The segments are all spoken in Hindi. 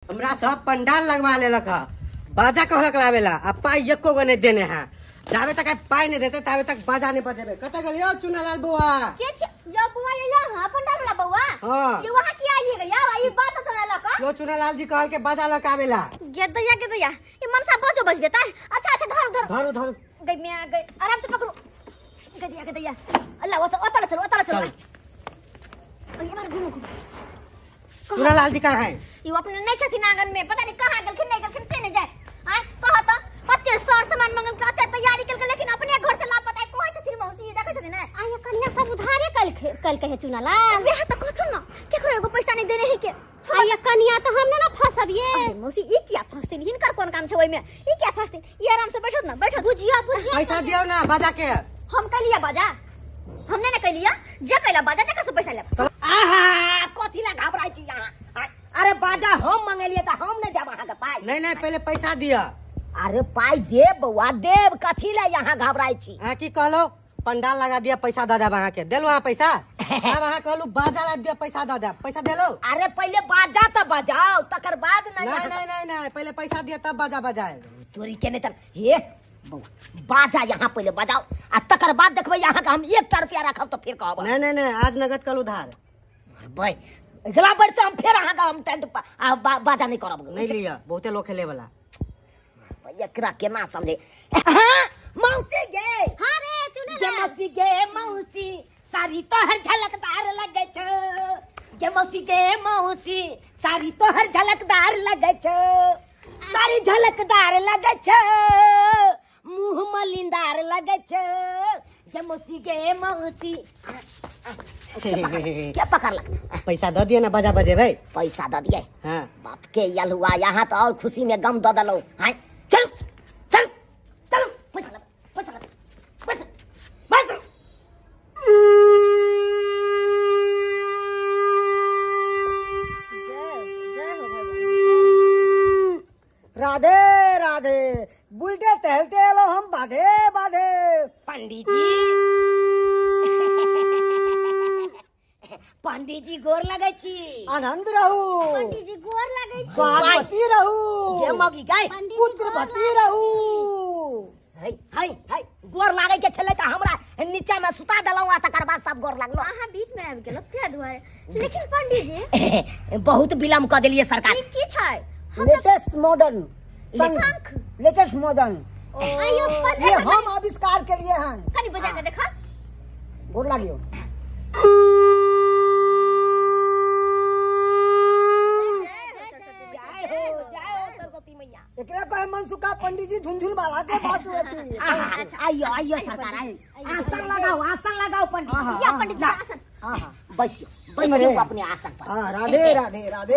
हमरा सब पंडाल लगवा लेलक ह, बाजा कहलक लावेला, अब पाई एको गो नहीं देने हैं। जावे तक पाई नहीं देते तावे तक बाजा नहीं बजेबे। कत गेलियो चुनालाल बुआ? यो बुआ ये यहाँ पंडाल वाला बुआ। हां ये वहां की आइएगा या ई बात तो लक। यो चुनालाल जी कहल के बाजा लकावेला। गेदैया ये मनसा बजो बजबे त। अच्छा धर धरो गई मैं गई आराम से पकड़ो। गेदैया अल्लाह ओतला चलो। ये मार घूमो। चुनालाल जी कहां है? ये अपने नहीं छथिन आंगन में, पता नहीं कहां गलखिन नहीं गलखिन से नहीं जाए। हां कहा त पत्ते सर सामान मंगल का तैयारी कल के, लेकिन अपने घर से लापता है। कोई छथिन मौसी ये देखै छथिन। आ ये कन्या सब उधारे कल के है चुनालाल। वे त कथु न केकरो एगो पैसा नहीं देने है के। आ ये कन्या त हम ना फसबिए। मौसी ई क्या फसते हिनकर कोन काम छै ओइ में? ई क्या फसते? ये आराम से बैठो ना, बैठो बुझिया पैसा दियो ना बाजा के। हम कलिया बाजा हमने न कलिया जे कइला बाजा ने कैसे पैसा ले। आहा कथिला घबराई छी यहां। अरे बाजा हम मंगेलिए त हम नहीं देब अहां के पाई। नहीं पहले पैसा दिया। अरे पाई देब बउआ देब, कथिला यहां घबराई छी। हां की कहलो पंडाल लगा दिया, पैसा दे देब अहां के। देलो वहां पैसा। अब अहां कहलू बाजा ला दिया, पैसा दे देब। पैसा देलो? अरे पहले बाजा त बजाओ तकर बाद नहीं पहले पैसा दिया तब बाजा बजाए। तोरी के नहीं त हे बउआ बाजा यहां पहले बजाओ आ तकर बाद देखबै यहां का हम 1 रुपया रखब त फिर कहब। नहीं आज नगद कल उधार। भाई अगला बार से हम फिर अहां का हम टेंट बाजा नहीं करब। नहीं लिया, बहुते लोग खेले वाला। एकरा केना समझे? हां मौसी गे। हां रे चुनालाल मौसी गे मौसी सारी तो हर झलकदार लगे छ। गे मौसी सारी तो हर झलकदार लगे छ। सारी झलकदार लगे छ, मुंह मलिंदार लगे छ। गे मौसी क्या पकड़ लग? पैसा दे दिए ना बाजा बजे भाई। पैसा दे दिए? हाँ बाप के यल हुआ यहाँ तो और खुशी में गम दे दलो। हां चल पैसा राधे राधे बुलटे टहलते लो हम बाधे पंडित जी गोर लगे छी। आनंद रहू, पंडित जी गोर लगे छी। स्वागवती रहू, ये मौगी गाय पुत्रवती रहू। हाय गोर लागे के छले त हमरा नीचा में सुता देलौ आ तकर बाद सब गोर लागलो। अहाँ बीच में आबि गेलौ क्या दुआरे? लेकिन पंडित जी बहुत विलम्ब क देलिए सरकार। ई की छै? लेटेस्ट मॉडर्न शंख लेटेस्ट मॉडर्न आयो ये हम आविष्कार के लिए हैं। कनी बजा के देखा। गोर लागियो। जाओ सरस्वती मैया। एकरा कहे मनसुका पंडित जी झुनझुन बाला के बात होती। आइयो सरकार आसन लगाओ पंडित। या पंडित जी आसन। बसियो अपने आसन पर। राधे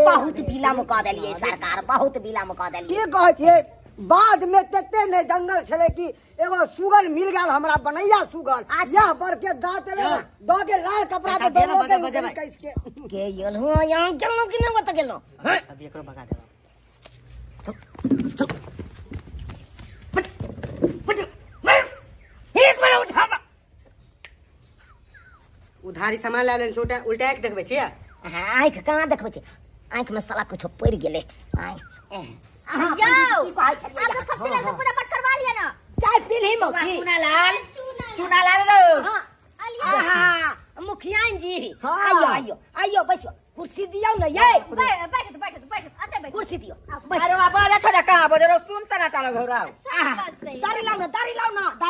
बहुत विलम्ब क देलिए सरकार, बहुत विलम्ब क देलिए। की कहै छियै बाद में तते ने जंगल छले कि एगो सुगर मिल गेल हमरा, बनैया सुगर। यह बर के दांत ले दो के लाल कपड़ा पे दो के कैस के यल हो यहां गेलो कि नहीं बता गेलो। अभी एकरो भगा देबा। एक बार उठा उधारी सामान लावे छोटा उल्टा के देखबे छियै। आंख कहां देखबे छी? आंख में साला कुछ पड़ गेले। यो आप सब चले से फटाफट करवा लिया ना। चाय पी ली मौसी। चुनालाल रो। हां मुखिया जी। आइयो बैठो। कुर्सी दियो ना ये। बैठ अते बैठ। कुर्सी दियो। अरे बाबा देखा कहां बजरो सुन तना टाला घोरा। दाढ़ी लाओ ना दाढ़ी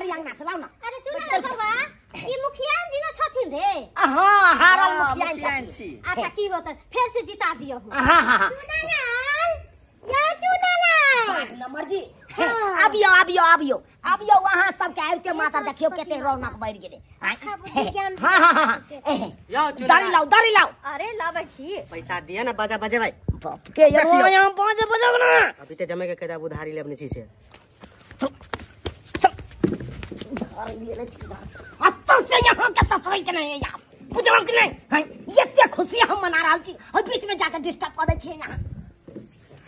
अंगना से लाओ ना। अरे चुनालाल बाबा ई मुखिया जी न छथिन रे। हां हारल मुखिया छी। अच्छा की होत फिर से जिता दियो। हां चुनालाल या चुनालाल बात न मर्जी। आबियो वहां सब के आइब के माता देखियो केते रौनक बढ़ गेले। अच्छा बुद्धि ज्ञान। हां यो दाढ़ी लाओ। अरे लाबै छी। पैसा दिया ना बाजा बजे भाई। बाप के यहां बाजा बजाओ ना। अभी ते जमे के कदा उधारी ले अपने छी से। अत्तर से यहाँ के ससुराल के नहीं है यार, बुझलो कि नहीं? ये खुशी हम मना रहल छी और बीच में जाकर डिस्टर्ब कर दे छी यहाँ।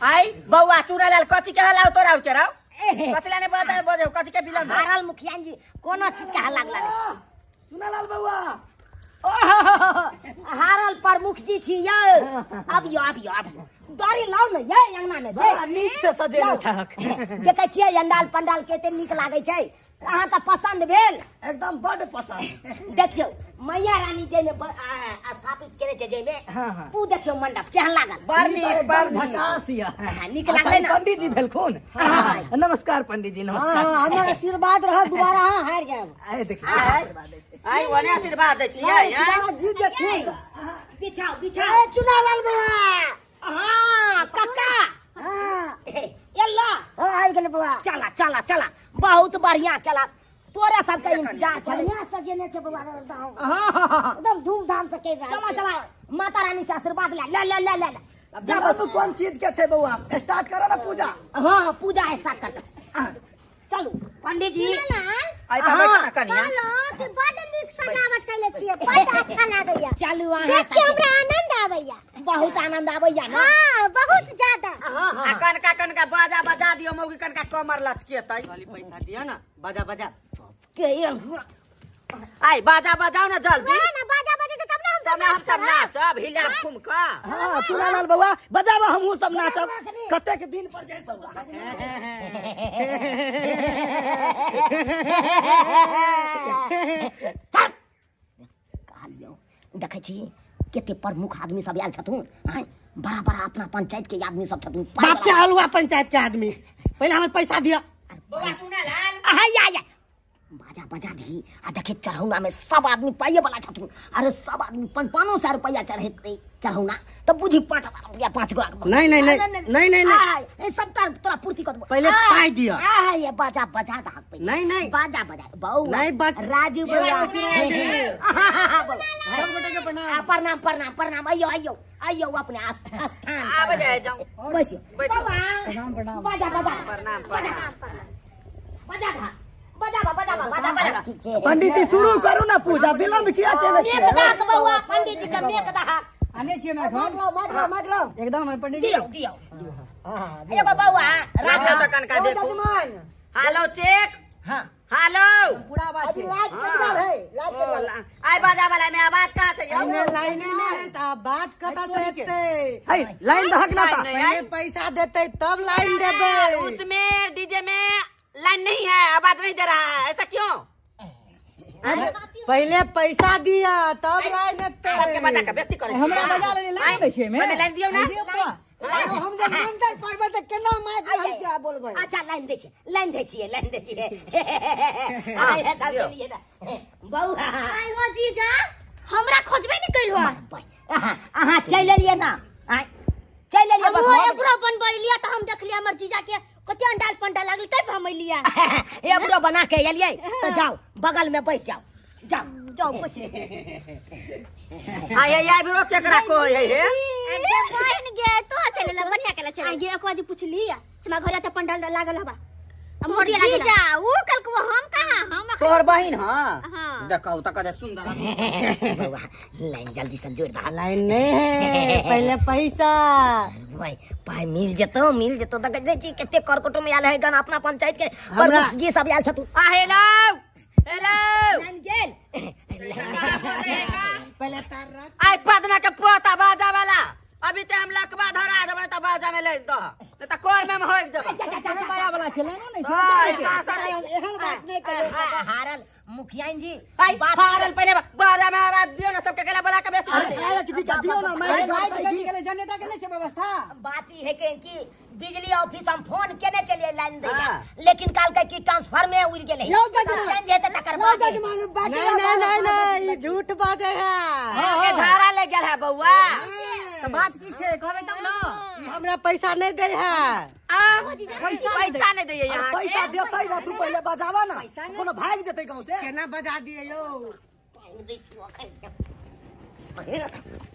आई बउआ चुनालाल कथि के हलाउ तोरा उकेराउ? कथि लाने बजे कथि के बिलन? हारल मुखिया जी कोनो चीज के हल्ला लागला। चुनालाल बउआ हारल प्रमुख जी छी यौ। अब दाढ़ी लाउ ने ये अंगना में बड़ा नीक से सजेने छहक। देखे छियै अंडाल पंडाल केते नीक लागे छै। अहाँ का पसंद भेल? एकदम बड़ पसंद। देखियो मैया रानी जे में स्थापित करे छै जे में उ देखियो मंडप केहन लागल। बड़ नीक बड़ झकास या। नीक लागले ना। पंडित जी भेलखुन। नमस्कार पंडित जी नमस्कार। हमर आशीर्वाद रह दुबारा अहाँ हार जाब। आए देखिए आई ओने आशीर्वाद दै छियै जी देखिए बिछाओ ए चुना लाल बाबा। हां काका एल्ला आई गेल बाबा। चला बहुत बढ़िया केला। तोरे सबके इंतजार छले। बढ़िया सजेने छै बाबा एकदम। एकदम धूमधाम से कर रहा। चला माता रानी से आशीर्वाद ले। जब कौन चीज के छै बउआ स्टार्ट करो ना पूजा। हां पूजा स्टार्ट कर। चलू पंडित जी आई बाबा कनिया हेलो कि बड़ नीक सजावट कैले छियै, बड़ अच्छा लागैया। चलू अहाँ देख के हमरा आनंद आबैया। बहुत आनंद आबैया ना। हां बहुत ज्यादा। आ कनका बाजा बजा दियो मौगी कनका कमर लचकेतै वाली पैसा दियो ना बाजा के आई बाजा बजाओ ना जल्दी ना बाजा बजे तब ना तब ना हम सब नाचब हिलाब ठुमका। हां चुना लाल बाबा बजावा हमहू सब नाचब। कते के दिन पर जाय सब। देखे छी केते प्रमुख आदमी सब आयल छथुन। बड़ा अपना पंचायत के आदमी सब छथुन। बाप के हलवा पंचायत के आदमी पहले हमें पैसा दिया। बाबा चुना लाल या बाजा बजा दी। आ देखे चढ़ौना में सब आदमी पाइए वाला छथुन। अरे सब आदमी 500 रुपया चढ़ेते चढ़ौना तब बुझी 5,000 रुपया 5 गोरा। नहीं सब तोरा पूर्ति कर देबो। पहले पाई दिया। ये बाजा बजा दा पे। नहीं बाजा बऊ नहीं राजू बाबा सब गोटे के प्रणाम। प्रणाम आइयो अपने स्थान आ बजा जाओ बसियो बैठो। प्रणाम बाजा प्रणाम बजा ठीक छै। पंडित जी शुरू करू ना पूजा विलंब किया चले मेक दात बउआ पंडित जी के मेक दा। आने छिए मैं मार लो एकदम पंडित जी दियो एगो बउआ राजा तो कनका देखो हेलो चेक हां हेलो पूरा आवाज अभी लाइट कट गल है आई बाजा वाला में आवाज कहां से लाइन में है त आवाज कता से हेते लाइन दहक ना था। पहले पैसा देते तब लाइन देबे। उसमें डीजे में लाइन नहीं है आवाज नहीं दे रहा है ऐसा क्यों? पहले पैसा दिया तब लाइन देते। सबके बजा के बेइज्जती करे हमरा बजा ले लाइन दै छै में लाइन दियो ना हम जब मंत्र पढ़बे त केना माइक में हम क्या बोलबे। अच्छा लाइन दै छियै आय सब के लिए बउआ आई हो जीजा हमरा खोजबे नहीं कइलो। अहाँ चल एलिए ना चल एलिए हम एब्रो बनबैलिया त हम देखलिए हमर जीजा के कते अंडाल पंडाल लागल तब हम एलिया। एब्रो बना के एलिए तो जाओ बगल में बैठ जाओ बैठ। आई बिरो केकरा को है बहन गे तो चले बढ़िया केला चले गे एक बार पूछली सीमा घरे त पंडाल लागल हबा। अब मोटी लागल जा ऊ कल को हम कहां हम तोर बहिन हां हां देखौ त कदे सुंदर बउआ लाइन जल्दी से जोड़ दा। लाइन नहीं है पहले पैसा भाई पाई मिल जतो त कहै छी कते करकटो में आयल है गन अपना पंचायत के प्रमुख जी सब आयल छथु। हेलो लाइन गेल पहले तार रख आई पदना के पोता बाजा वाला अभी ते हम लकवा धरा देबे त बाजा में ले दो त कोर में होइक देबे पाया वाला छले ना नहीं एहन बात नहीं करे। हारल मुखिया जी आई हारल पहले बाजा में आवाज दियो ना सबके गला बड़ा के बेइज्जती अरे किसी का दियो ना मैं लाइट के लिए जनरेटर के नहीं से व्यवस्था। बात ही है कि बिजली ऑफिस हम फोन केने चलिए लाइन दे लेकिन काल के की ट्रांसफर में उड़ गेले चेंज हेते तकर बाद नहीं झूठ बात है। के झाड़ा ले गेल है बउआ तो बात की छे कहबे तब ना हमरा पैसा नहीं दे है। पैसा नहीं दे यहां पैसा देतै ना तू पहले बजावा ना कोनो भाग जतै गांव से केना बजा दिए यो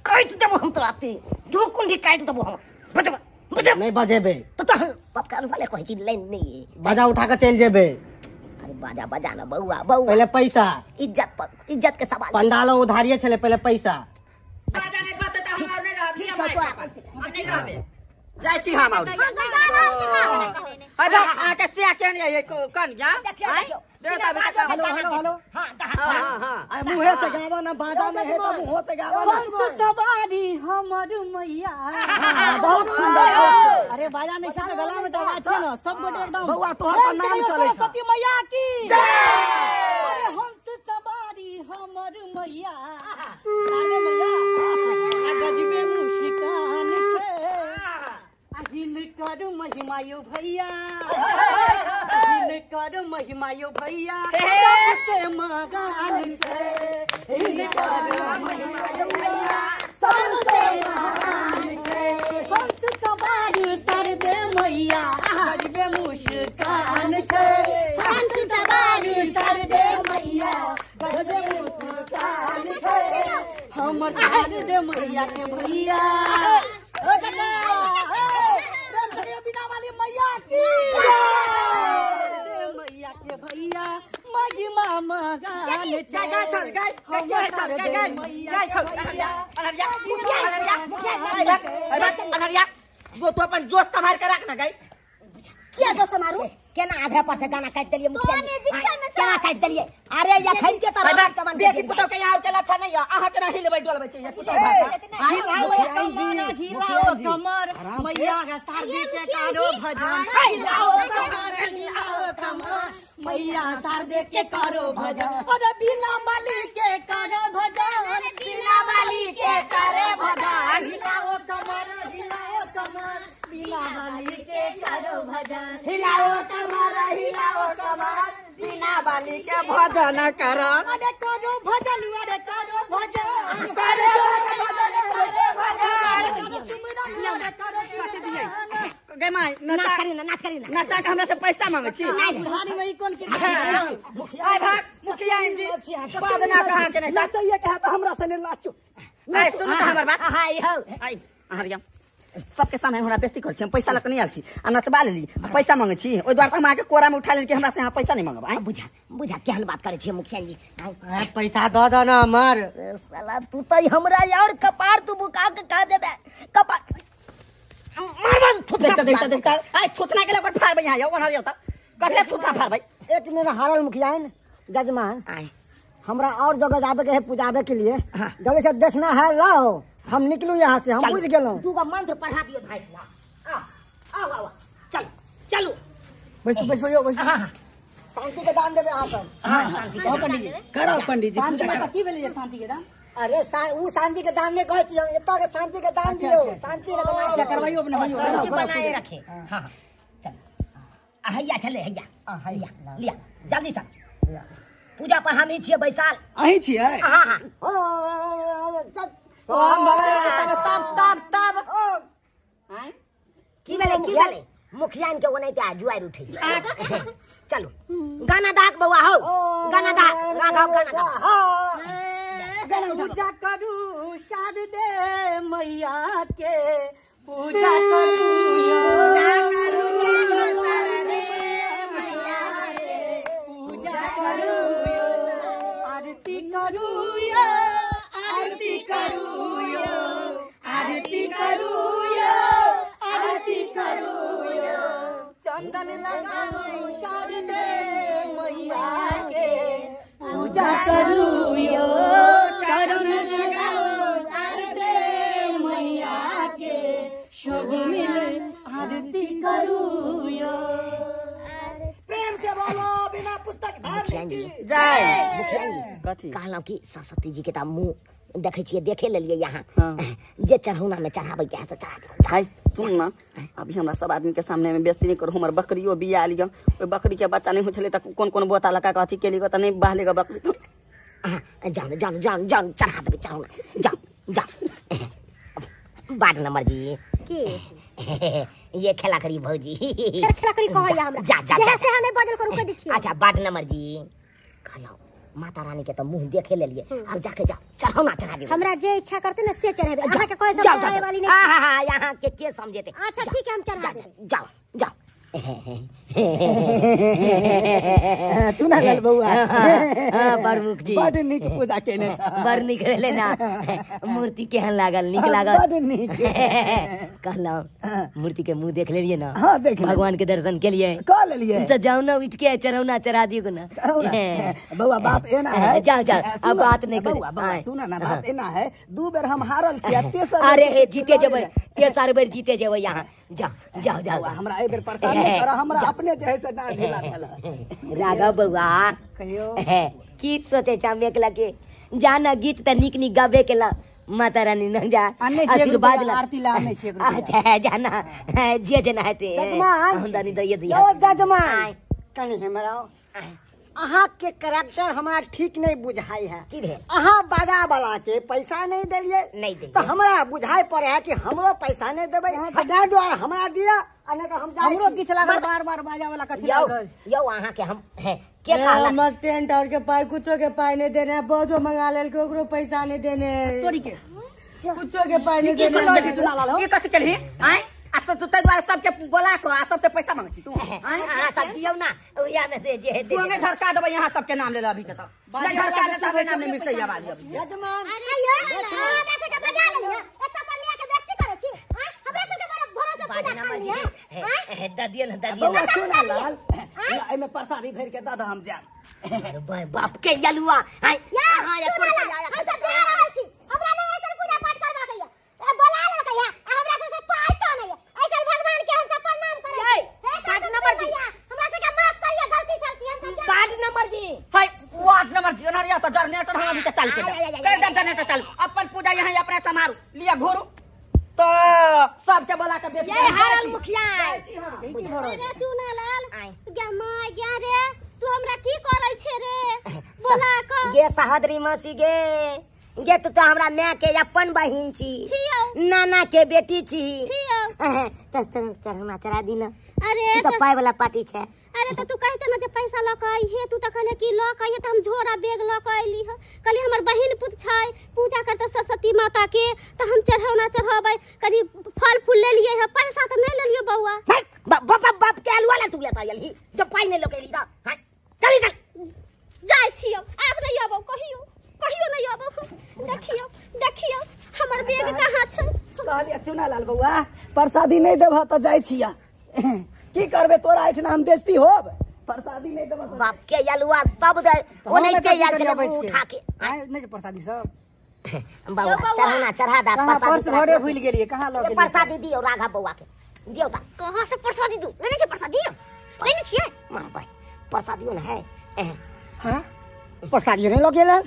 काट देबो हम तोराते दो कुंडी काट देबो हम बजा नहीं बजेबे तो बाप का वाले कहै छी लाइन नहीं बजा उठा के चल जेबे। अरे बाजा ना बउआ पहले पैसा इज्जत के सवाल पंडालो उधारिये छले पहले पैसा। बाजा नहीं बता त हम नहीं रहब हम नहीं रहबे जाय छी हम और अबे आके से आके नहीं ये कौन जा देवता बेटा हेलो हेलो हेलो हां मुंह से गावा ना बाजा में है तो मुंह से गावा हंस सवारी हमर मैया बहुत सुंदर। अरे बाजा नहीं से गला में दबा छै ना सब गोटे एकदम बउआ तोहर नाम चले सरस्वती मैया की जय। अरे हंस सवारी हमर मैया अरे मैया आ गजबे मुस्कान छे अहिन कर महिमायो भैया अहिन कर महिमायो भैया सबसे मगान छे अहिन कर महिमायो भैया सबसे महान छे हंस सवारी सरदे मैया गजबे मुस्कान छे हंस सवारी सरदे मैया गजबे मुस्कान छे हमर सरदे मैया के भैया ओ बिना वाली मैया की मैया के भैया महिमा मगान अनहरिया वो तो अपन जोश संभाल के रखना गई क्या जो समारू केना आधा पर से गाना काट देलिए मुखिया क्या काट देलिए। अरे या खन के तरह बेटी पुतो के यहाँ के अच्छा नहीं है आहा के नहीं हिलबै डोलबै चाहिए पुतो हिलाओ कमर मैया के शादी के करो भजन हिलाओ कमर मैया शादी के करो भजन अरे बिना बाली के करो भजन बिना बाली के करे भजन हिलाओ कमर बिना बाली के करो भजन हिलाओ कमर बिना बाली के भजन कर अरे करो भजन करे गे माय नाच करी ना नचा के हमरा से पैसा मांगे छी धारी में कौन के आय भाग मुखिया जी बाद ना कहा के नहीं नाचिए कहा तो हमरा से नहीं नाचो आय सुन त हमर बात हाय हो आय अहरिया सबके सामने हमरा बेइज्जती कर छी हम पैसा लक नहीं आल छी आ नचबा लेली पैसा मांगे छी ओइ द्वार हम आके कोरा में उठा लेन के हमरा से यहाँ पैसा नहीं मांगब आय बुझा केहन बात करे छी मुखिया जी पैसा दो दो ना हमर साला तू तो हमरा और कपार तू बुका के कह देबे कपार मारन देखता आय थुथना के लकर फाड़ यहाँ आयो ओनहरिया त कथले थुथना फाड़ भाई एक दिन हारल मुखियाइन जजमान आय हमरा और जगह जावे के है पूजावे के लिए जल्दी से दक्षिणा है लाओ हम निकलू यहाँ से हम बुझ गेलौ तू का मंत्र पढ़ा दियो भाई आ चलो बैसो शांति के दान देबे यहाँ पर हां पंडित जी करो पंडित जी शांति का की भेलै शांति के दान अरे ऊ शांति के दान नहीं कहै छी हम एता के शांति के दान दियो शांति रे बनाए करवाइयो शांति बनाए रखे हां चल हैया चले हैया लिया जल्दी से पूजा पर हम ही छिए बैसाल अही छियै हां तब की भेले मुखिया के ओने पे जुआर उठे चलो गाना दाक बउआ हो गाना दाक गाओ गाना पूजा करू शारदे मैया के पूजा करू शारदे मैया के पूजा करू आरती करू आरती करू चंदन लगाऊ शारदे मैया के पूजा करू चरण लगाऊ शारदे मैया के शुभ मिल आरती करू प्रेम से बोलो बिना पुस्तक मुखिया जी जय मुखिया जी कथी कहलौं कि सरस्वती जी के ता मुंह देखे छिए देखे लेलिए यहाँ जे चढ़ौना में चढ़ावे के है तो चढ़ा दो भाई सुन ना अभी हमरा सब आदमी के सामने में बेइज्जती नहीं करू हमर बकरियो बिया लियो ओइ बकरी के बच्चा नहीं हो छले त कोन बोता लगा के अथी केली त नहीं बहलेगा बकरी तो जाओ चढ़ा देबे चढ़ौना जाओ बाट नंबर जी के ये खेला करी भौजी तेरे खेला करी कहैया हमरा जा से हने बदल करू कह दी छी। अच्छा बाट नंबर जी कहलो माता रानी के तो मुंह देखे ले लिए अब जाके जाओ चढ़ौना चढ़ा दे हमरा जे इच्छा करते ना से चढ़ाबे हमरा के कोई समझाए वाली नहीं। हां यहाँ के समझेते अच्छा ठीक है हम चढ़ा देबे। जाओ चुना लाल बउआ प्रमुख जी बड़ नीक पूजा केने छ बड़ निक रहले ना मूर्ति केहन लागल निक लागल बड़ नीक कहलौ मूर्ति के मुंह देख लेलिए ना हां देख भगवान के दर्शन के लिए कर लेलिए तो जाओ ना उठ के चढ़ौना चढ़ा दियो ना बउआ बात एना है जाओ जाओ अब बात नहीं कर बउआ सुना ना बात एना है दू बेर हम हारल छी तेसर अरे हे जीते जेबै तेसर बेर जीते जेबै यहाँ जाओ जाओ जाओ हमरा ए बेर परेशान नहीं कर हमरा अपने जे है से ना ढिला भेल राघव बउआ कहियो की सोचे छ हम एकला के जाना गीत त निक निक गाबे केला माता रानी न जा आशीर्वाद ला आरती ला नहीं छे अच्छा जाना जे जना हेते हमदानी दइए दिया यो जजमान कनी हमरा अहाँ के कैरेक्टर हमरा ठीक नहीं बुझाई है की भे अहाँ बाजा वाला के पैसा नहीं देलिए नहीं दे तो हमरा बुझाई पड़े है कि हमरो पैसा नहीं देबै हजार द्वारा हमरा दिया अने तो हम जाई हमरो किछ लागल बार-बार बाजा वाला कथि लागल यो अहाँ के हम के कहला हमर टेंट और के पाई कुछो के पाई नहीं देने बोझो मंगा लेल के ओकरो पैसा नहीं देने तोरी के कुछो के पाई नहीं देने चुना लाल हो ये कथि केलही आय आ तो तै द्वारा सबके बोला को आ सबसे पैसा मांगै छी तू आय अहाँ सब दियौ ना ओया में से जे हेते तू हमें झरका देबै यहाँ सबके नाम ले अभी तक नहीं झरका ले सबके नाम ले मिर्चैया वाली अभी जजमान अरे यो हमरा से के बजा लियो एत पर लिया के बेइज्जती करे छी हमरा से के भरोसा पूजा कर लियो ददिए ना ददिए ना चुना लाल एमे प्रसादी भर के दादा हम जाब अरे बाप के यलुआ हाय हां ये पूरा हम सब जा रहल छी हमरा ने ऐसन पूजा पाठ करबा के ए बोला ले कहिया हमरा से पाई तो नहीं ऐसन भगवान के हम सब प्रणाम करे पार्ट नंबर जी हमरा से के माफ करिए गलती सलती हम सब पार्ट नंबर जी हाय वार्ड नंबर जी नरिया तो जनरेटर हम अभी चल के कर जनरेटर चल अपन पूजा यहाँ अपने समारू लिया घोरू तो सबके बोला के बेटी ये हाल मुखिया अरे चुना लाल गे माय गे रे तू हमरा की करै छे रे बोला क गे सहोदरी मौसी गे तू तो हमरा माँ के अपन बहिन छी छियौ नाना के बेटी छी छियौ तो चढ़ना चढ़ा दी ना अरे तू तो पाए वाला पार्टी छे अरे तो तू कहते ना जे पैसा ल के आई हे तू त कहले कि ल के आई त हम झोरा बैग ल के आइली ह कहली हमर बहिन पुत छै पूजा करते सरस्वती माता के त हम चढ़ौना चढ़ाबै कनी फल फूल ले लिए ह पैसा त नहीं ले लियो बउआ बाप के अलुआ ला तू लेता यही जब पाई नहीं लोकेली दा हां चली चल जाय छियो आब नहीं आबो कहियो नहीं आबो देखियो हमर बैग कहाँ छै कहलिए चुना लाल बउआ प्रसादी नहीं देब त जाय छिया की करबे तोरा एठना हम बेइज्जती होब प्रसादी नहीं देब बाप के यलुआ सब दे ओ नहीं के या चले उठा के आय नहीं प्रसादी सब बाबा चढ़ना चढ़ा दा कहां पर्स घरे भूल गेलिए कहां ल गेलिए प्रसादी दियो राघव बउआ के दियो ता कहाँ से प्रसादी दू नहीं छै प्रसादी नहीं छिए मां भाई प्रसादियो न है हां प्रसादी नहीं लगे रे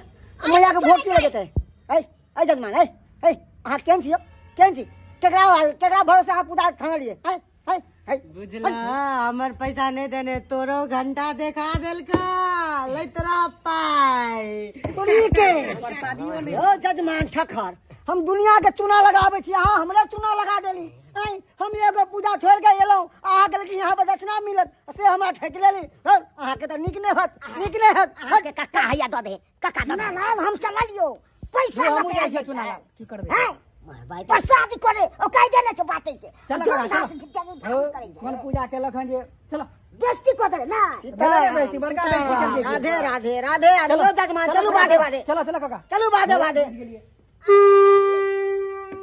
मैया के भोग के देते ए जजमान ए अहाँ केन छियो केकरा भरोसे अहाँ पूजा खाना लिए बुझला हमर पैसा नहीं देने तोरो घंटा देखा देलका लैत रह पाई तोरी के प्रसादियो नहीं ओ जजमान ठखर हम दुनिया के चुना लगावे छी अहाँ हमरे चुना लगा देली हम एगो पूजा छोड़ के एलौ अहाँ के कि यहाँ पर दक्षिणा मिलत से हमरा ठक लेली अहाँ के त निक नहीं हत के कक्का हैया द दे कक्का चुना लाल हम चला लियो पैसा हम लगे जाय चुना लाल की करबे भाई प्रसाद करे ओ कह देने छ बाते के चल कौन पूजा केलक हन जे चलो बेइज्जती को दे ना बेइज्जती बड़का बेइज्जती राधे राधे राधे चलो जजमान चलो बाधे चलो काका चलो बाधे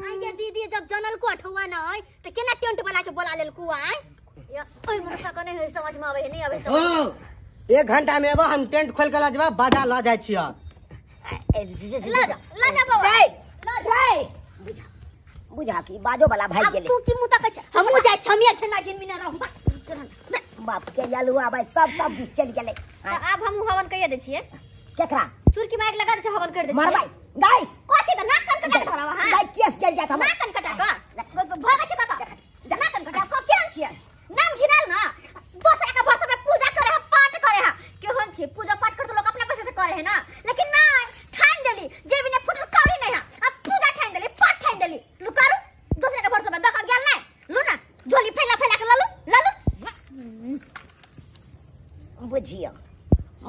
आइए दीदी जब जनल को अठवा न है त केना टेंट वाला के बोला लेल कुआ है ओइ मुसा कने है समझ में आवे नहीं आवे ओ 1 घंटा में अब हम टेंट खोल के ला जब बाजा ला जाय छिया ला जा बाबा बुझा की बाजो वाला भाई गेले तू की मुता के हमहु जाय छमिया खेना गिन बिना रहू बाप के यलुआ भाई सब दिस चल गेले अब हम हवन कहिए दे छिए केकरा चुरकी माइक लगा दे हवन कर दे मारबाई गाय कोथि त नाक कन कटा धरवा हां गाय केस चल जात हम नाक कन कटा का भगा छ काका नाक कन कटा को केन छिए नाम घिनाल ना दूसरा का वर्ष में पूजा करे है पाठ करे है केहन छी पूजा पाठ कर तो लोग अपना पैसे से करे है ना लेकिन ना ठान देली जे बिना फुटल कौड़ी नहीं है अब पूजा ठान देली पाठ ठान देली लुकारू दूसरे का वर्ष में दका गेल नहीं लू ना झोली फैला के लालू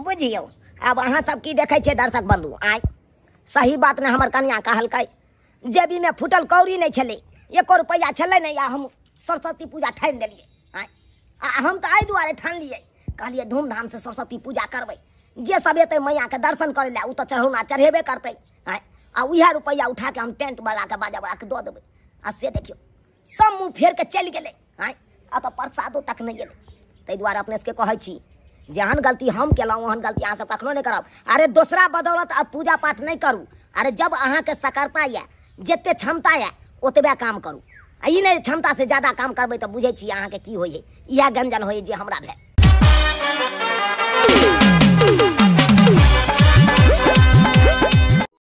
बुझियो अब अहाँ सब की देखे छे दर्शक बंधु आय सही बात ने हमर कन्या कहलकै जेबी में फुटल कौड़ी नहीं छले 1 रुपया छले नहीं या हम सरस्वती पूजा ठान देलिए आय हम तो आई दुआरे ठान लिए कहलिए धूमधाम से सरस्वती पूजा करबै जे सब एतै मैया के दर्शन करे ला उ तो चढ़ौना चढ़ेबे करतै आ उहे रुपया उठा के हम टेंट वाला के बाजा वाला के दऽ देबै आ से देखियो सब मुँह फेर के चलि गेलै आ तो प्रसादो तक नहीं गेलै ताहि दुआरे अपने सबके कहै छी जेहन गलती हम केलहुँ ओहन गलती अहाँ सब कखनो नहीं करब अरे दूसरा बदौलत अब पूजा पाठ नहीं करू अरे जब अहाँ के सकरता है जते क्षमता है ओतबे काम करू आ ई नहीं क्षमता से ज्यादा काम करबै तो बुझै छी अहाँ के की होइ है इएह गंजन होइ जे हमरा भेल।